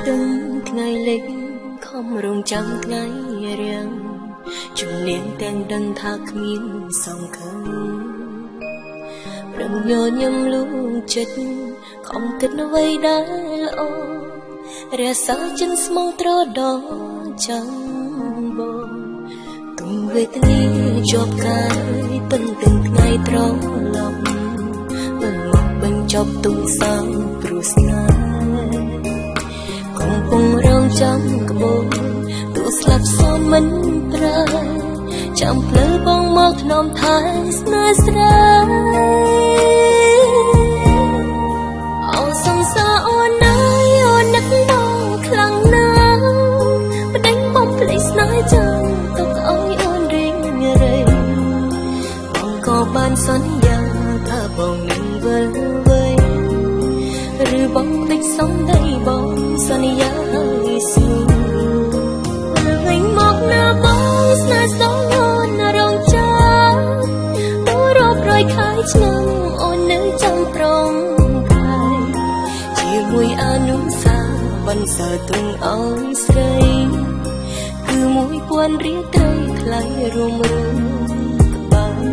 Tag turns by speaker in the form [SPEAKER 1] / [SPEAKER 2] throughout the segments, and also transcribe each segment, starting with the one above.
[SPEAKER 1] ទឹងថ្ងៃលិចខំរងចាំថ្ងៃរាំងជំនាញទាំងដឹងថាគ្មានសង្ឃឹមប្រឹងញញឹមលួងចិត្តខំគិតអ្វីដែលល្អរសាចិនស្មងត្រដោចាំបងទុំវេទនាជាប់កាយពិនទាំងថ្ងៃត្រឡប់មិនមកបញ្ចប់ទុំសាំព្រោះស្នេហ៍កំពុងរងចាំក្បូរទូស្លាប់សូនមិនប្រើចាំភ្លឺបងមកធ្នមថែស្នេហ៍ស្រាអូសង្សារអូនណាយអូននឹកបងខ្លាំងណាស់ប្តេញបំភ្លេចស្នេហ៍ចាំទុកឲ្យអូនរៀងរៃបងក៏បានសន្យាថាបងនឹងវិលវ័យឬបងភ្លេចសំដីបងសន្យាឲ្យស្នូវិញមកណាបងស្នេហ៍សងអូនរងចាំទូរាប់រយខែឆ្នាំអូននៅចាំប្រងកាយជាមួយអនុសាបន្សើទុំឲ្យស្រីគឺ1000រៀលត្រីថ្លៃរួមរួមក្បាល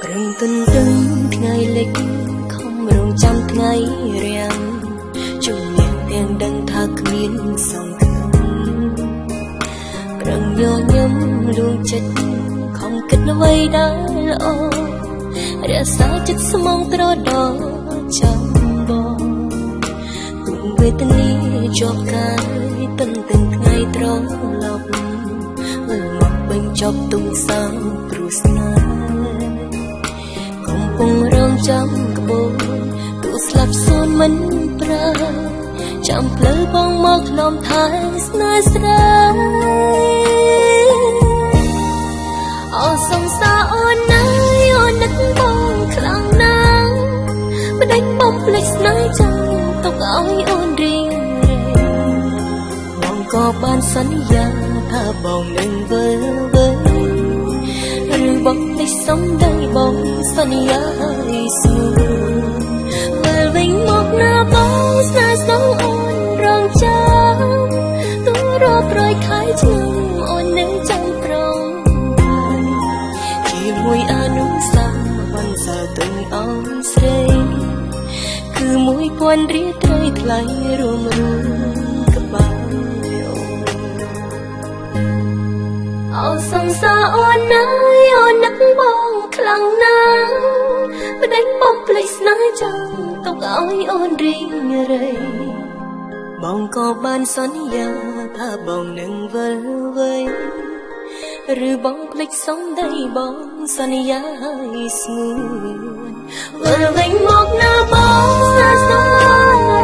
[SPEAKER 1] រឹងទន្ទឹងថ្ងៃលិចខំរងចាំថ្ងៃរាំងជំនាញទាំងដឹងថាគ្មានសង្ឃឹមប្រឹងញញឹមលួងចិត្តខំគិតអ្វីដែលល្អរក្សាចិត្តស្មងត្រដោចាំបងទុំវេទនាជាប់កាយពិនទាំងថ្ងៃត្រឡប់វិលមកបញ្ចប់ទុំសាំព្រោះស្នេហ៍កំពុងរងចាំក្បូរទូស្លាប់សូនមិនប្រើចាំភ្លឺបងមកធ្នមថែស្នេហ៍ស្រាអូសង្សារអូនណាយអូននឹកបងខ្លាំងណាស់ប្តេញបំភ្លេចស្នេហ៍ចាំទុកឲ្យអូនរៀងរៃបងក៏បានសន្យាថាបងនឹងវិលវ័យឬបងភ្លេចសំដីបងសន្យាឲ្យស្នូវិលវិញមកណាបងស្នេហ៍ស្នងអូនរងចាំទូរាប់រយខែឆ្នាំអូននៅចាំប្រងជាមួយអនុសាបន្សើទុំឲ្យស្រីគឺ1000រៀលត្រីថ្លៃរួមរួមក្បាលអូសង្សារអូនណាយអូននឹកបងខ្លាំងណាស់ប្តេញបំភ្លេចស្នេហ៍ចាំទុកឲ្យអូនរៀងរៃបងក៏បានសន្យាថាបងនឹងវិលវ័យឬបងភ្លេចសំដីបងសន្យាឲ្យស្ងួនវិលវិញមកណាបងស្នេហ៍ស្នង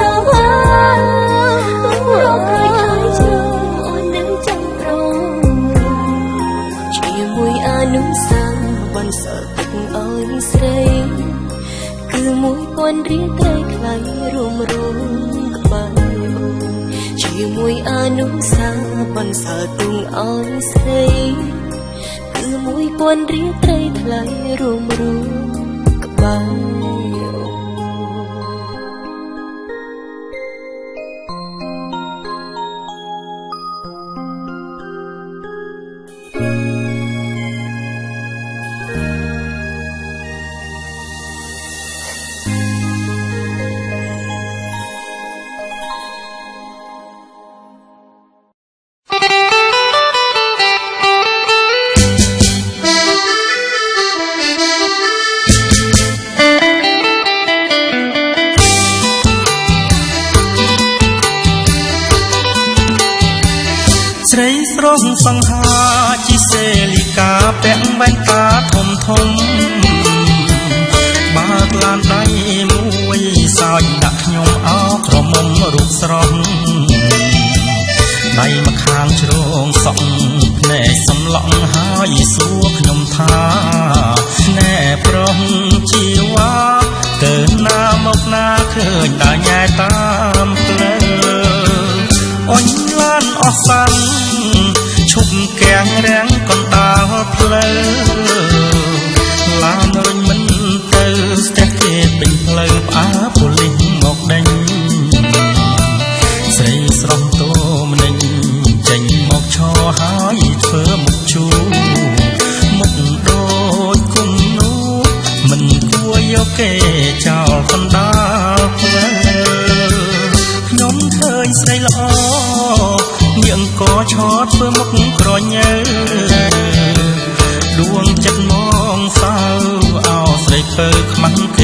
[SPEAKER 1] រងហើរករយខែឆ្នាំអូននឹងចាំប្រងជាមួយអនុសាបន្សើទុកឲ្យស្រីគឺ1000រៀលត្រីថ្លៃរួមរួមក្បាលជាមួយអនុសាបន្សើទុកឲ្យស្រីគឺ1000រៀលត្រីថ្លៃរួមរួមក្បាល
[SPEAKER 2] ស្រីស្រុងសង្ហាជីសេលីកាពាក់វ៉ែនតាធំធំបើកឡានដៃមួយសោចដាក់ខ្ញុំអោក្រមុំរូបស្រស់ដៃម្ខាងជ្រងសក់ភ្នែកសំឡងហើយសួរខ្ញុំថា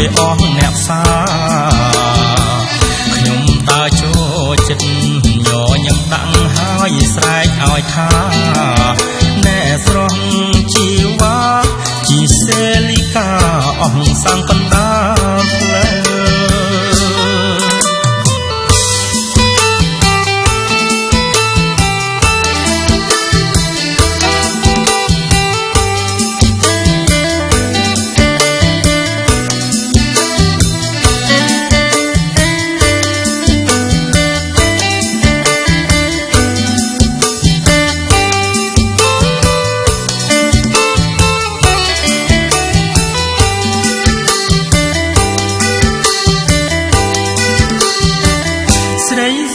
[SPEAKER 2] គេអស់អ្នកផ្សាខ្ញុំតើចូលចិត្តញញឹមដាក់ហើយស្រែកឲ្យថាណែស្រស់ជីវ៉ាជីសេលីកាអស់សាំងកណ្ដាលផ្លូវ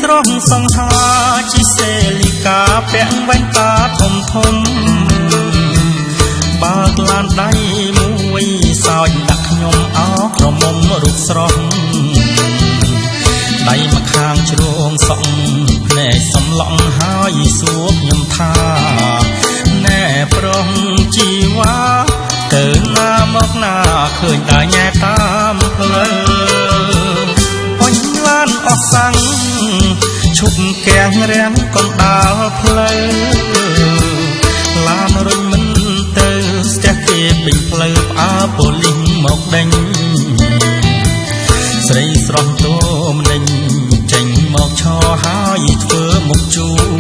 [SPEAKER 2] ស្រស់សង្ហាជីសេលីកាពាក់វ៉ែនតាធំធំបើកឡានដៃមួយសោចដាក់ខ្ញុំអោក្រមុំរូបស្រស់ដៃមកខាងជ្រងសក់ភ្នែកសំឡងហើយសួរខ្ញុំថាណែប្រុសជីវ៉ាទៅណាមកណាឃើញតែញ៉ែតាមផ្លូវអញឡានអស់សាំងឈប់កៀងរាំងកណ្ដាលផ្លូវឡានរុញមិនទៅស្ទះគេពេញផ្លូវផ្អើប៉ូលីសមកដេញស្រីស្រស់តូមដេញចេញមកឈរហើយធ្វើមុខជូរ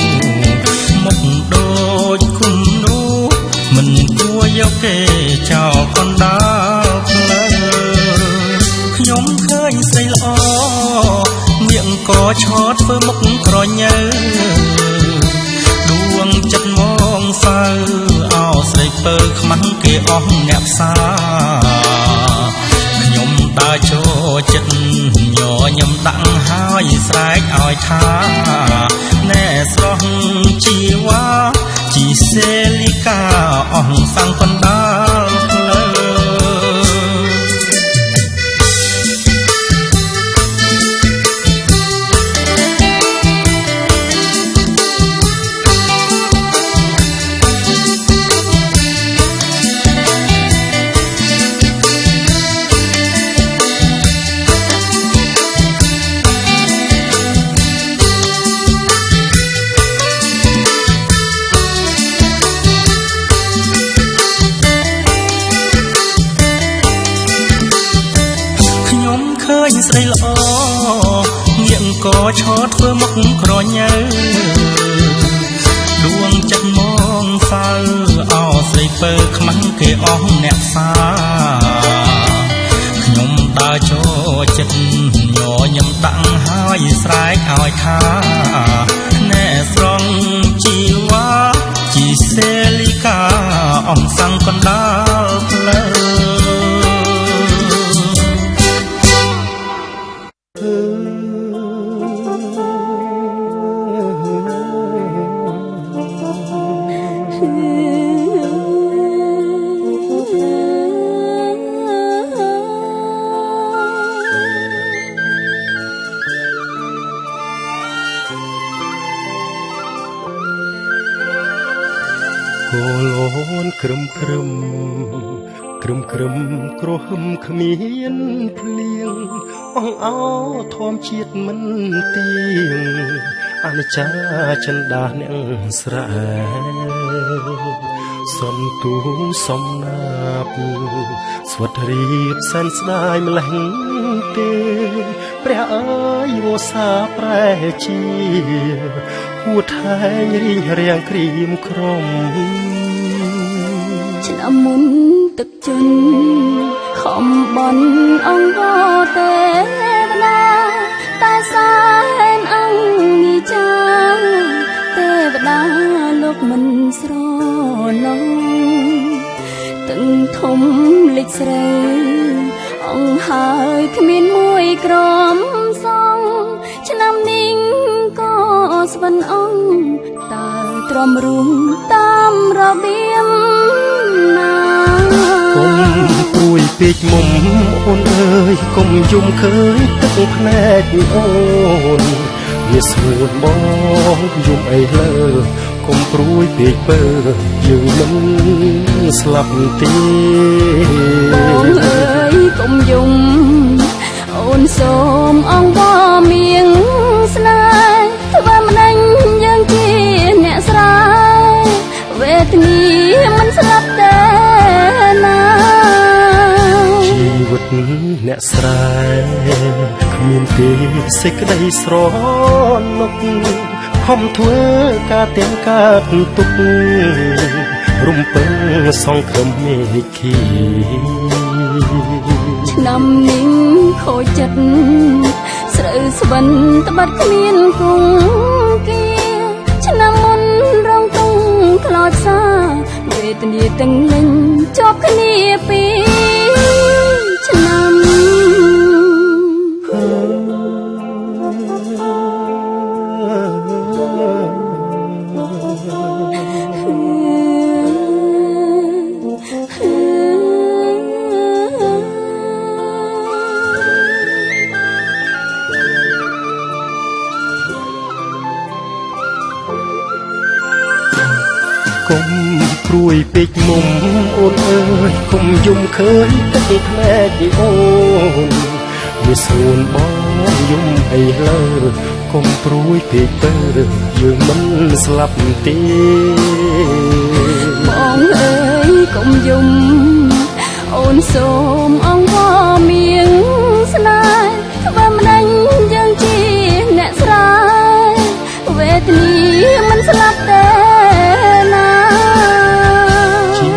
[SPEAKER 2] មុខដូចគុំនោះមិនគួរយកគេចោលកណ្ដាលផ្លូវខ្ញុំឃើញស្រីល្អមៀងក៏ឆោតធ្វើមុខក្រញើដួងចិត្តងងសៅអោស្រីពើខ្មាំងគេអស់អ្នកផ្សាខ្ញុំដើរចូលចិត្តញញឹមដាក់ហើយស្រែកឲ្យថាណែស្រស់ជីវ៉ាជីសេលីកាអស់សាំងកណ្ដាលផ្លូវឃើញស្រីល្អងៀងក៏ឆោតធ្វើមុខក្រញើដួងចិត្តមកសៅអោស្រីពើខ្មាំងគេអស់អ្នកផ្សាខ្ញុំដើរចូលចិត្តញញឹមដាក់ហើយស្រែកឲ្យថាណែស្រង់ជីវ៉ាជីសេលីកាអស់សាំងកណ្ដាលផ្លូវគោលអូនក្រឹមក្រឹមក្រឹមក្រឹមគ្រោះហឹមគ្មានភ្លៀងអងអោធម្មជាតិមិនទៀងអនិច្ចាចិន្តាអ្នកស្រែសំទូសំណាប់ស្វិតរៀបសែនស្ដាយម្លេះទេព្រះអើយវោសាប្រែជាហួតថែងរៀងរៀងក្រៀមក្រុមឆ្នាំមុនទឹកជន់ខំបន់អង្គទេវតាតែសែនអង្គនេះចាទេវតាលោកមិនស្រណងទឹងធំលិចស្រីអង្គហើយគ្មានមួយក្រមសងឆ្នាំនេះក៏ស្វិនអង្គតើទ្រាំរួមតាមរបៀបណាកុំព្រួយពេកមុំអូនអើយកុំយំឃើញទឹកភ្នែកអូនវាស្ងួនបងយំអីលើកុំព្រួយពេកពើយើងមិនស្លាប់ទេបងអើយកុំយំ
[SPEAKER 3] អ្នកស្រែគ្មានទេសេចក្តីស្រណុកខំធ្វើការទាំងកើតទុករំពឹងសងក្រមេឃី
[SPEAKER 2] ឆ្នាំនេះខូចចិត្តស្រូវស្វិនត្បិតគ្មានគង្គគាឆ្នាំមុនរងទុំខ្លោចសាវេទនាទាំងលេងជាប់គ្នាពីឆ្នាំ
[SPEAKER 3] កុំព្រួយពេកមុំអូនអើយកុំយំឃើញទឹកភ្នែកអូនវាស្រួនបងយំអីលើកុំព្រួយពេកទៅយើងមិនស្លាប់ទេ
[SPEAKER 2] បងអើយកុំយំអូនសូមអង្វរមៀងស្នេហ៍ធ្វើម្ដេចយើងជាអ្នកស្រែវេទនាមិនស្លាប់ទេណា
[SPEAKER 3] ជី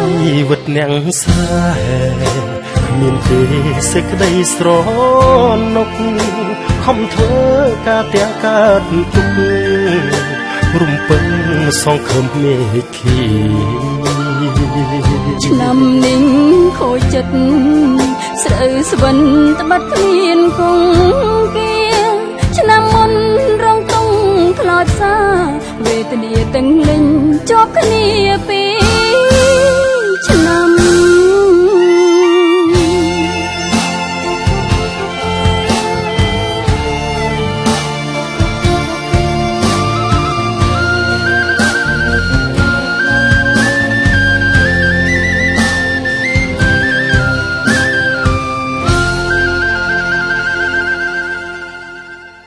[SPEAKER 3] វិតអ្នកស្រែគ្មានទេសេចក្តីស្រណុកខំធ្វើការទាំងកើតទុករំពឹងសងក្រមេឃី
[SPEAKER 2] ឆ្នាំនេះខូចចិត្តស្រូវស្វិនត្បិតគ្មានគង្គគាឆ្នាំមុនរងទុំខ្លោចសាវេទនាទាំងលេងជាប់គ្នាពី